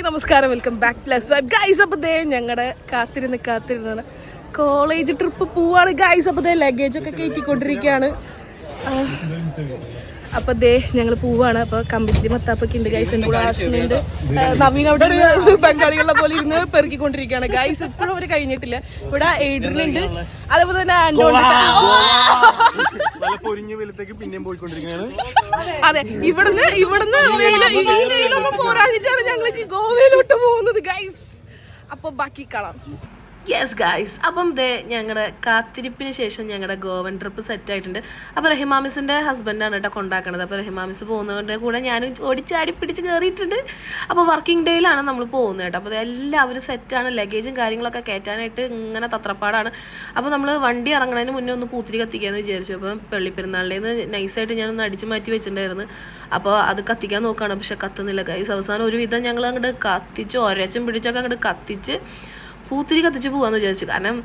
നമസ്കാരം, welcome back to Life Vibe guys. അപ്പോൾ ദേ ഞങ്ങളുടെ കാത്തിരുന്ന് കോളേജ് ട്രിപ്പ് പോവാണ് ഗൈസ്. അപ്പോൾ ദേ ലഗേജ് ഒക്കെ കയറ്റിക്കൊണ്ടിരിക്കുകയാണ്. അപ്പോൾ ദേ ഞങ്ങൾ പോവാണ്. അപ്പോൾ കമ്പിത്തിരി മത്താപ്പൊക്കെ ഉണ്ട് ഗൈസ്. എൻ്റെ കൂടെ ആശനുണ്ട്. നവീൻ അവിടെ ബംഗാളികളെ പോലെ ഇരുന്ന് പെറുക്കിക്കൊണ്ടിരിക്കുകയാണ് ഗൈസ്. ഇപ്പോഴും അവർ കഴിഞ്ഞിട്ടില്ല. ഇവിടെ എയ്ഡ്രിനുണ്ട്, അതേപോലെ തന്നെ അതെ. ഇവിടുന്ന് വെയിലൊന്നും പോരാഞ്ഞിട്ടാണ് ഞങ്ങൾ ഗോവയിലോട്ട് പോകുന്നത് ഗൈസ്. അപ്പൊ ബാക്കി കാണാം. യെസ് ഗൈസ്, അപ്പം ദേ ഞങ്ങളുടെ കാത്തിരിപ്പിന് ശേഷം ഞങ്ങളുടെ ഗോവൻ ട്രിപ്പ് സെറ്റ് ആയിട്ടുണ്ട്. അപ്പോൾ റഹിമാമിസിൻ്റെ ഹസ്ബൻഡാണ് കേട്ടോ കൊണ്ടാക്കണത്. അപ്പോൾ റഹിമാമിസ് പോകുന്നതിൻ്റെ കൂടെ ഞാനും ഓടിച്ചാടി പിടിച്ച് കയറിയിട്ടുണ്ട്. അപ്പോൾ വർക്കിംഗ് ഡേയിലാണ് നമ്മൾ പോകുന്നത് കേട്ടോ. അപ്പോൾ എല്ലാവരും സെറ്റാണ്. ലഗേജും കാര്യങ്ങളൊക്കെ കയറ്റാനായിട്ട് ഇങ്ങനെ തത്രപ്പാടാണ്. അപ്പോൾ നമ്മൾ വണ്ടി ഇറങ്ങുന്നതിന് മുന്നേ ഒന്ന് പൂത്തിരി കത്തിക്കാമെന്ന് വിചാരിച്ചു. അപ്പം പള്ളിപ്പെരുന്നാളിൻ്റെ നൈസായിട്ട് ഞാനൊന്ന് അടിച്ച് മാറ്റി വെച്ചിട്ടുണ്ടായിരുന്നു. അപ്പോൾ അത് കത്തിക്കാൻ നോക്കുകയാണ്, പക്ഷെ കത്തുന്നില്ല ഗൈസ്. അവസാനം ഒരുവിധം ഞങ്ങൾ അങ്ങോട്ട് കത്തിച്ച് ഒരച്ചും പിടിച്ചൊക്കെ അങ്ങോട്ട് കത്തിച്ച് പൂത്തിരി കത്തിച്ച് പോകാമെന്ന് വിചാരിച്ചു. കാരണം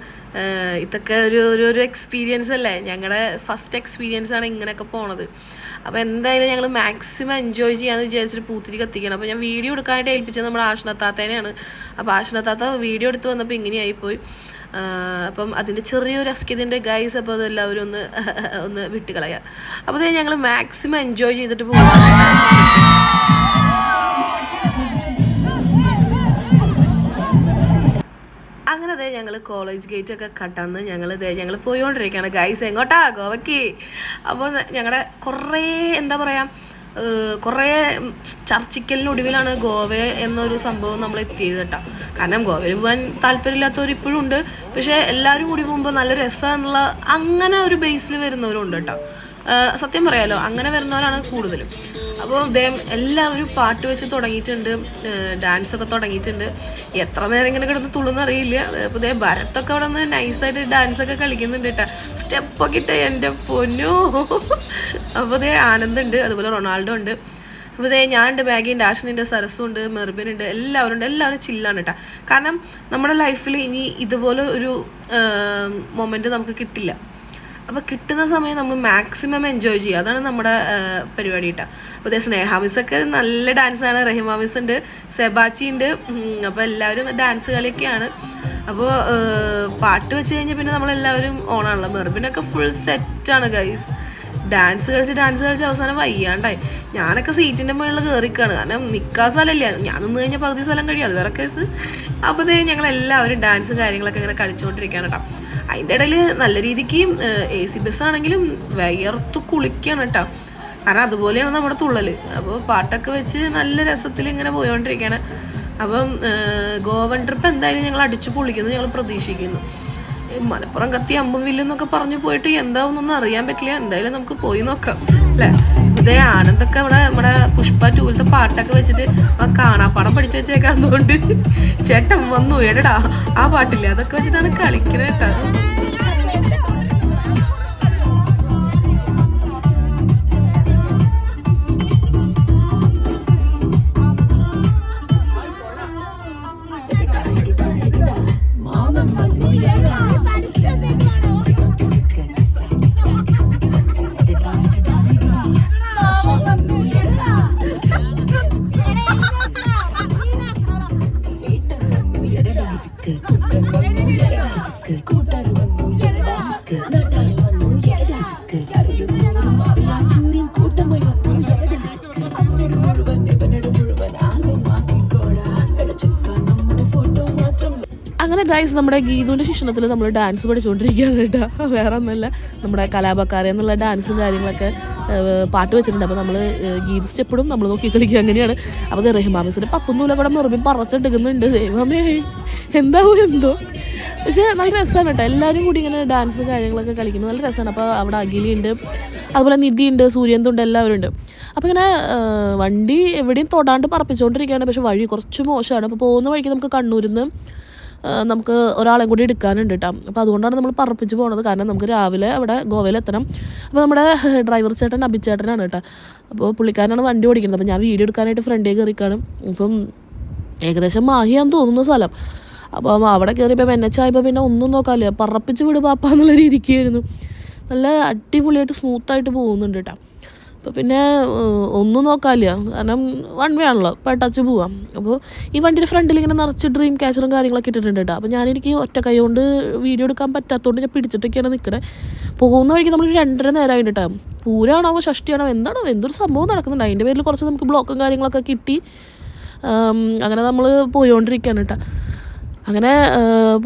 ഇതൊക്കെ ഒരു എക്സ്പീരിയൻസ് അല്ലേ, ഞങ്ങളുടെ ഫസ്റ്റ് എക്സ്പീരിയൻസ് ആണ് ഇങ്ങനെയൊക്കെ പോണത്. അപ്പോൾ എന്തായാലും ഞങ്ങൾ മാക്സിമം എൻജോയ് ചെയ്യാമെന്ന് വിചാരിച്ചിട്ട് പൂത്തിരി കത്തിക്കണം. അപ്പോൾ ഞാൻ വീഡിയോ എടുക്കാനായിട്ട് ഏൽപ്പിച്ചത് നമ്മുടെ ആഷ്ണത്താത്തേനെയാണ്. അപ്പോൾ ആഷ്ണത്താത്ത വീഡിയോ എടുത്ത് വന്നപ്പോൾ ഇങ്ങനെയായിപ്പോയി. അപ്പം അതിൻ്റെ ചെറിയൊരു അസ്കിതിൻ്റെ ഗൈസ്. അപ്പോൾ അതെല്ലാവരും ഒന്ന് വിട്ടുകളയാം. അപ്പോൾ അത് ഞങ്ങൾ മാക്സിമം എൻജോയ് ചെയ്തിട്ട് പോകാം. അങ്ങനെ അതെ ഞങ്ങൾ കോളേജ് ഗേറ്റൊക്കെ കടന്ന് ഞങ്ങൾ പോയിക്കൊണ്ടിരിക്കുകയാണ് ഗൈസ്. എങ്ങോട്ടാ? ഗോവയ്ക്ക്. അപ്പോൾ ഞങ്ങളുടെ കുറേ ചർച്ചിക്കലിനൊടുവിലാണ് ഗോവ എന്നൊരു സംഭവം നമ്മൾ എത്തിയത് കേട്ടോ. കാരണം ഗോവയിൽ പോകാൻ താല്പര്യമില്ലാത്തവർ ഇപ്പോഴും ഉണ്ട്, പക്ഷേ എല്ലാവരും കൂടി പോകുമ്പോൾ നല്ല രസമാണെന്നുള്ള അങ്ങനെ ഒരു ബേസിൽ വരുന്നവരുണ്ട് കേട്ടോ. സത്യം പറയാലോ, അങ്ങനെ വരുന്നവരാണ് കൂടുതലും. അപ്പോൾ അദ്ദേഹം എല്ലാവരും പാട്ട് വെച്ച് തുടങ്ങിയിട്ടുണ്ട്, ഡാൻസൊക്കെ തുടങ്ങിയിട്ടുണ്ട്. എത്ര നേരം ഇങ്ങനെ കിടന്ന് തുള്ളുന്നറിയില്ല. അപ്പോൾ അദ്ദേഹം ഭരത്തൊക്കെ അവിടെ നിന്ന് നൈസായിട്ട് ഡാൻസൊക്കെ കളിക്കുന്നുണ്ട് കേട്ടോ. സ്റ്റെപ്പൊക്കെ ഇട്ട് എൻ്റെ പൊന്നോ. അപ്പോൾ അതേ ആനന്ദുണ്ട്, അതുപോലെ റൊണാൾഡോ ഉണ്ട്. അപ്പോൾ ഇതേ ഞാനുണ്ട്, ബാഗിയുണ്ട്, ആഷനുണ്ട്, സരസുണ്ട്, മെർബിനുണ്ട്, എല്ലാവരും ചില്ലാണ് കേട്ടോ. കാരണം നമ്മുടെ ലൈഫിൽ ഇനി ഇതുപോലെ ഒരു മൊമെൻറ്റ് നമുക്ക് കിട്ടില്ല. അപ്പോൾ കിട്ടുന്ന സമയം നമ്മൾ മാക്സിമം എൻജോയ് ചെയ്യുക, അതാണ് നമ്മുടെ പരിപാടി കേട്ടോ. അപ്പോൾ അതേ സ്നേഹാമിസൊക്കെ നല്ല ഡാൻസാണ്. റഹിമാമിസ് ഉണ്ട്, സെബാച്ചി ഉണ്ട്. അപ്പോൾ എല്ലാവരും ഡാൻസ് കളിയൊക്കെയാണ്. അപ്പോൾ പാട്ട് വെച്ച് കഴിഞ്ഞാൽ പിന്നെ നമ്മളെല്ലാവരും ഓണാണല്ലോ. മെർബിനൊക്കെ ഫുൾ സെറ്റാണ് ഗൈസ്. ഡാൻസ് കളിച്ച് അവസാനം വയ്യാണ്ടായി. ഞാനൊക്കെ സീറ്റിൻ്റെ മുകളിൽ കയറിക്കാണ്, കാരണം നിൽക്കാൻ സ്ഥലമില്ല. ഞാൻ നിന്ന് കഴിഞ്ഞാൽ പകുതി സ്ഥലം കഴിയും, അത് വേറെ കേസ്. അപ്പോൾ ഇതേ ഞങ്ങളെല്ലാവരും ഡാൻസും കാര്യങ്ങളൊക്കെ ഇങ്ങനെ കളിച്ചുകൊണ്ടിരിക്കുകയാണ് കേട്ടോ. അതിൻ്റെ ഇടയിൽ നല്ല രീതിക്ക് AC ബസ്സാണെങ്കിലും വയർത്ത് കുളിക്കുകയാണ് കേട്ടോ. കാരണം അതുപോലെയാണ് നമ്മുടെ തുള്ളൽ. അപ്പോൾ പാട്ടൊക്കെ വെച്ച് നല്ല രസത്തിൽ ഇങ്ങനെ പോയോണ്ടിരിക്കുകയാണ്. അപ്പം ഗോവൻ ട്രിപ്പ് എന്തായാലും ഞങ്ങൾ അടിച്ചു പൊളിക്കുന്നു ഞങ്ങൾ പ്രതീക്ഷിക്കുന്നു. മലപ്പുറം കത്തി അമ്പും വില്ലെന്നൊക്കെ പറഞ്ഞു പോയിട്ട് എന്താവുന്നൊന്നും അറിയാൻ പറ്റില്ല. എന്തായാലും നമുക്ക് പോയി നോക്കാം അല്ലേ. ഇതേ ആനന്ദൊക്കെ അവിടെ നമ്മുടെ പുഷ്പ 2 പാട്ടൊക്കെ വെച്ചിട്ട് കാണാപ്പാടം പഠിച്ചു വെച്ചേക്കാന്നുകൊണ്ട് ചേട്ടൻ വന്നു എടടാ ആ പാട്ടില്ലേ, അതൊക്കെ വെച്ചിട്ടാണ് കളിക്കണേ കേട്ടോ. അങ്ങനെ ഗൈസ് നമ്മുടെ ഗീതുവിൻ്റെ ശിക്ഷണത്തിൽ നമ്മൾ ഡാൻസ് പഠിച്ചുകൊണ്ടിരിക്കുകയാണ് കേട്ടോ. വേറെ ഒന്നുമല്ല, നമ്മുടെ കലാപക്കാരെ എന്നുള്ള ഡാൻസും കാര്യങ്ങളൊക്കെ പാട്ട് വെച്ചിട്ടുണ്ട്. അപ്പോൾ നമ്മൾ ഗീതു സ്റ്റെപ്പിടും നമ്മൾ നോക്കി കളിക്കുക, അങ്ങനെയാണ്. അപ്പോൾ റഹിമാമിസിൻ്റെ പപ്പൊന്നുമില്ല കൂടെ മെറുമ്പി പറച്ചെടുക്കുന്നുണ്ട്. ദൈവമേ എന്താവും എന്തോ, പക്ഷേ നല്ല രസമാണ് കേട്ടോ. എല്ലാവരും കൂടി ഇങ്ങനെ ഡാൻസും കാര്യങ്ങളൊക്കെ കളിക്കുന്നത് നല്ല രസമാണ്. അപ്പോൾ അവിടെ അഖിലുണ്ട്, അതുപോലെ നിധിയുണ്ട്, സൂര്യന്തുണ്ട്, എല്ലാവരും ഉണ്ട്. അപ്പോൾ ഇങ്ങനെ വണ്ടി എവിടെയും തൊടാണ്ട് പറപ്പിച്ചുകൊണ്ടിരിക്കുകയാണ്. പക്ഷേ വഴി കുറച്ച് മോശമാണ്. അപ്പോൾ പോകുന്ന വഴിക്ക് നമുക്ക് കണ്ണൂരിൽ നിന്ന് നമുക്ക് ഒരാളെയും കൂടി എടുക്കാനുണ്ട് കേട്ടോ. അപ്പോൾ അതുകൊണ്ടാണ് നമ്മൾ പറപ്പിച്ച് പോകുന്നത്. കാരണം നമുക്ക് രാവിലെ അവിടെ ഗോവയിൽ എത്തണം. അപ്പോൾ നമ്മുടെ ഡ്രൈവർ ചേട്ടൻ അഭിച്ചേട്ടനാണ് കേട്ടോ. അപ്പോൾ പുള്ളിക്കാരനാണ് വണ്ടി ഓടിക്കുന്നത്. അപ്പോൾ ഞാൻ വീഡിയോ എടുക്കാനായിട്ട് ഫ്രണ്ടേ കയറിക്കാണ്. അപ്പം ഏകദേശം മാഹിയാന്ന് തോന്നുന്ന സ്ഥലം. അപ്പോൾ അവിടെ കയറിയപ്പോൾ NH പിന്നെ ഒന്നും നോക്കാമല്ലോ, പറപ്പിച്ച് വിട് പാപ്പ എന്നുള്ള രീതിക്കായിരുന്നു. നല്ല അടിപൊളിയായിട്ട് സ്മൂത്തായിട്ട് പോകുന്നുണ്ട് കേട്ടോ. അപ്പോൾ പിന്നെ ഒന്നും നോക്കാനില്ല, കാരണം വൺ വേ ആണല്ലോ, ഇപ്പോൾ ടച്ച് പോവാം. അപ്പോൾ ഈ വണ്ടിയുടെ ഫ്രണ്ടിൽ ഇങ്ങനെ നിറച്ച് ഡ്രീം ക്യാച്ചറും കാര്യങ്ങളൊക്കെ ഇട്ടിട്ടുണ്ട് കേട്ടോ. അപ്പോൾ എനിക്ക് ഒറ്റ കൈ കൊണ്ട് വീഡിയോ എടുക്കാൻ പറ്റാത്തതുകൊണ്ട് ഞാൻ പിടിച്ചിട്ടൊക്കെയാണ് നിൽക്കണേ. പോകുന്ന വഴിക്ക് നമ്മൾ 2:30 നേരമായിട്ട് കേട്ടോ. പൂരാണോ ഷഷ്ടിയാണോ എന്താണോ എന്തൊരു സംഭവം നടക്കുന്നുണ്ട്. അതിൻ്റെ പേരിൽ കുറച്ച് നമുക്ക് ബ്ലോക്കും കാര്യങ്ങളൊക്കെ കിട്ടി. അങ്ങനെ നമ്മൾ പോയിക്കൊണ്ടിരിക്കുകയാണ് കേട്ടോ. അങ്ങനെ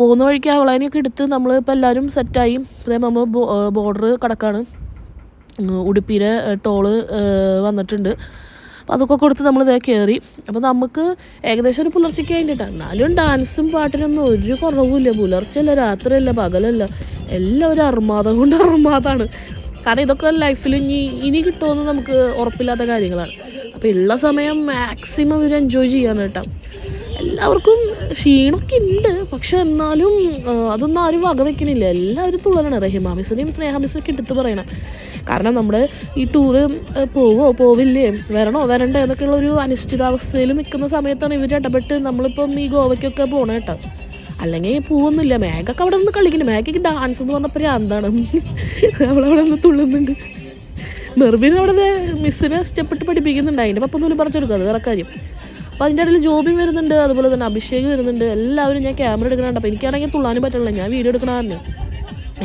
പോകുന്ന വഴിക്ക് അവളാനെയൊക്കെ എടുത്ത് നമ്മൾ ഇപ്പോൾ എല്ലാവരും സെറ്റായി. അതേ നമ്മൾ ബോർഡർ കടക്കാണ്, ഉടുപ്പിയിലെ ടോള് വന്നിട്ടുണ്ട്. അപ്പോൾ അതൊക്കെ കൊടുത്ത് നമ്മൾ ഇതേ കയറി. അപ്പോൾ നമുക്ക് ഏകദേശം ഒരു പുലർച്ചയ്ക്ക് കഴിഞ്ഞിട്ടാണ്. എന്നാലും ഡാൻസും പാട്ടിനൊന്നും ഒരു കുറവുമില്ല. പുലർച്ചയല്ല, രാത്രിയല്ല, പകലല്ല, എല്ലാം ഒരു അർമാദം കൊണ്ട് അർമാദമാണ്. കാരണം ഇതൊക്കെ ലൈഫിൽ ഇനി കിട്ടുമെന്ന് നമുക്ക് ഉറപ്പില്ലാത്ത കാര്യങ്ങളാണ്. അപ്പോൾ ഉള്ള സമയം മാക്സിമം ഇവർ എൻജോയ് ചെയ്യാണ് കേട്ടോ. എല്ലാവർക്കും ക്ഷീണമൊക്കെ ഉണ്ട്, പക്ഷെ എന്നാലും അതൊന്നും ആരും വകവെക്കണില്ല. എല്ലാവരും തുള്ളലാണ്. റഹിമ മിസ്സിനെയും സ്നേഹ മിസ്സിനൊക്കെ എടുത്ത് പറയണം. കാരണം നമ്മുടെ ഈ ടൂറ് പോവില്ലേ, വരണ്ടേ എന്നൊക്കെയുള്ള ഒരു അനിശ്ചിതാവസ്ഥയിൽ നിൽക്കുന്ന സമയത്താണ് ഇവർ ഇടപെട്ട് നമ്മളിപ്പം ഈ ഗോവയ്ക്കൊക്കെ പോകണം കേട്ടോ. അല്ലെങ്കിൽ പോവുന്നില്ല. മേഘൊക്കെ അവിടെ നിന്ന് കളിക്കുന്നുണ്ട്. മേഘയ്ക്ക് ഡാൻസ് എന്ന് പറഞ്ഞപ്പോൾ എന്താണ് അവളവിടെ നിന്ന് തുള്ളുന്നുണ്ട്. മെർവിൻ അവിടെ മിസ്സിനെ സ്റ്റെപ്പിട്ട് പഠിപ്പിക്കുന്നുണ്ട്. അതിൻ്റെ പപ്പം പോലും പറിച്ചെടുക്കുക, അത് വേറെ കാര്യം. അപ്പോൾ അതിൻ്റെ ഇടയിൽ ജോബിൻ വരുന്നുണ്ട്, അതുപോലെ തന്നെ അഭിഷേക് വരുന്നുണ്ട്. എല്ലാവരും ഞാൻ ക്യാമറ എടുക്കണുണ്ട്. അപ്പോൾ എനിക്കാണെങ്കിൽ തുള്ളാനും പറ്റില്ല, ഞാൻ വീഡിയോ എടുക്കണമെന്ന്.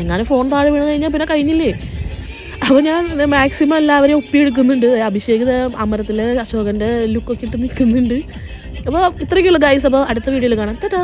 എങ്ങനെ ഫോൺ താഴെ വീണ് കഴിഞ്ഞാൽ പിന്നെ കഴിഞ്ഞില്ലേ. അപ്പോൾ ഞാൻ മാക്സിമം എല്ലാവരെയും ഒപ്പിയെടുക്കുന്നുണ്ട്. അഭിഷേക് അമരത്തിലെ അശോകൻ്റെ ലുക്കൊക്കെ ഇട്ട് നിൽക്കുന്നുണ്ട്. അപ്പോൾ ഇത്രയൊക്കെയുള്ളൂ ഗൈസ്. അപ്പോൾ അടുത്ത വീഡിയോയിൽ കാണാം. ടാറ്റാ.